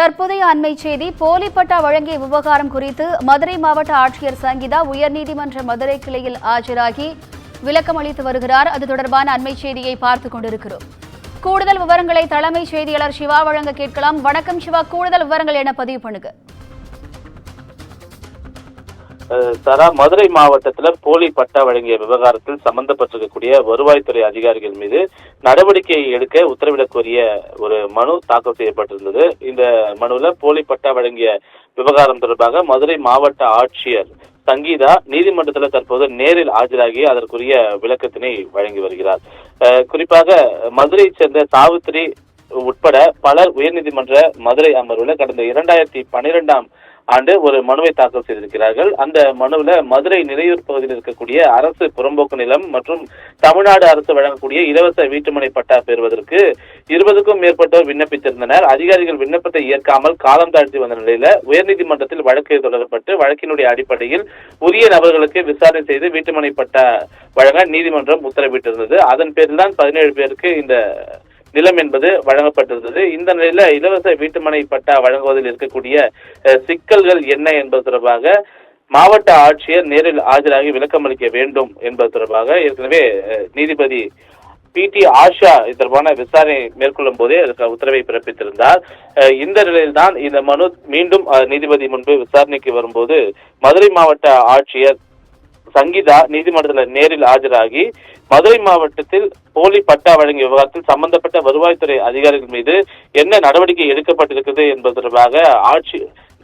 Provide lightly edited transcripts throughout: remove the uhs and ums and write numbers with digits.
தற்போதைய அண்மை செய்தி போலி பட்டா வழங்கிய விவகாரம் குறித்து மதுரை மாவட்ட ஆட்சியர் சங்கீதா உயர்நீதிமன்ற மதுரை கிளையில் ஆஜராகி விளக்கம் அளித்து வருகிறார். அது தொடர்பான அண்மை செய்தியை பார்த்துக் கொண்டிருக்கிறோம். கூடுதல் விவரங்களை தலைமைச் செய்தியாளர் சிவா வழங்க கேட்கலாம். வணக்கம் சிவா, கூடுதல் விவரங்கள் என பதிவு பண்ணுங்க. மதுரை மாவட்டத்துல போலி பட்டா வழங்கிய விவகாரத்தில் சம்பந்தப்பட்டிருக்கக்கூடிய வருவாய்த்துறை அதிகாரிகள் மீது நடவடிக்கை எடுக்க உத்தரவிடக் கோரிய ஒரு மனு தாக்கல் செய்யப்பட்டிருந்தது. இந்த மனுவில் போலி பட்டா வழங்கிய விவகாரம் தொடர்பாக மதுரை மாவட்ட ஆட்சியர் சங்கீதா நீதிமன்றத்தில் தற்போது நேரில் ஆஜராகி அதற்குரிய விளக்கத்தினை வழங்கி வருகிறார். குறிப்பாக மதுரையை சேர்ந்த சாவித்திரி உட்பட பலர் உயர்நீதிமன்ற மதுரை அமர்வில் கடந்த 2012ஆம் ஆண்டு ஒரு மனுவை தாக்கல் செய்திருக்கிறார்கள். அந்த மனுவில் மதுரை நிறையூர் பகுதியில் இருக்கக்கூடிய அரசு புறம்போக்கு நிலம் மற்றும் தமிழ்நாடு அரசு வழங்கக்கூடிய இலவச வீட்டுமனை பட்டா பெறுவதற்கு 20க்கும் மேற்பட்டோர் விண்ணப்பித்திருந்தனர். அதிகாரிகள் விண்ணப்பத்தை ஏற்காமல் காலம் தாழ்த்தி வந்த நிலையில உயர்நீதிமன்றத்தில் வழக்கு தொடரப்பட்டு வழக்கினுடைய அடிப்படையில் உரிய நபர்களுக்கு விசாரணை செய்து வீட்டுமனை பட்டா வழங்க நீதிமன்றம் உத்தரவிட்டிருந்தது. அதன் பேரில் தான் 17 பேருக்கு இந்த நிலம் என்பது வழங்கப்பட்டிருந்தது. இந்த நிலையில இலவச வீட்டுமனை பட்டா வழங்குவதில் இருக்கக்கூடிய சிக்கல்கள் என்ன என்பது தொடர்பாக மாவட்ட ஆட்சியர் நேரில் ஆஜராகி விளக்கம் அளிக்க வேண்டும் என்பது தொடர்பாக ஏற்கனவே நீதிபதி PT ஆஷா தொடர்பான விசாரணை மேற்கொள்ளும் போதே அதற்கு உத்தரவை பிறப்பித்திருந்தார். இந்த நிலையில்தான் இந்த மனு மீண்டும் நீதிபதி முன்பு விசாரணைக்கு வரும்போது மதுரை மாவட்ட ஆட்சியர் சங்கீதா நீதிமன்றத்தில் நேரில் ஆஜராகி மதுரை மாவட்டத்தில் போலி பட்டா வழங்கிய விவகாரத்தில் சம்பந்தப்பட்ட வருவாய்த்துறை அதிகாரிகள் மீது என்ன நடவடிக்கை எடுக்கப்பட்டிருக்கிறது என்பது தொடர்பாக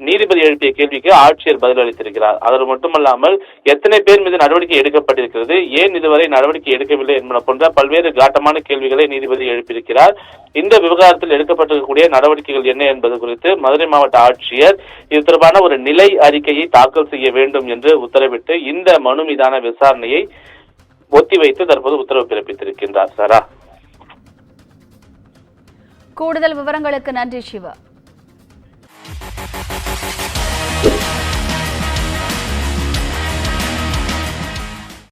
நீதிபதி எழுப்பிய கேள்விக்கு ஆட்சியர் பதில் அளித்திருக்கிறார். அது மட்டுமல்லாமல் எத்தனை பேர் மீது நடவடிக்கை எடுக்கப்பட்டிருக்கிறது, ஏன் இதுவரை நடவடிக்கை எடுக்கவில்லை என்பன போன்ற பல்வேறு காட்டமான கேள்விகளை நீதிபதி எழுப்பியிருக்கிறார். இந்த விவகாரத்தில் எடுக்கப்பட்டிருக்கக்கூடிய நடவடிக்கைகள் என்ன என்பது குறித்து மதுரை மாவட்ட ஆட்சியர் இது தொடர்பான ஒரு நிலை அறிக்கையை தாக்கல் செய்ய வேண்டும் என்று உத்தரவிட்டு இந்த மனு மீதான விசாரணையை ஒத்திவைத்து தற்போது உத்தரவு பிறப்பித்திருக்கின்றார். சாரா, கூடுதல் விவரங்களுக்கு நன்றி சிவா.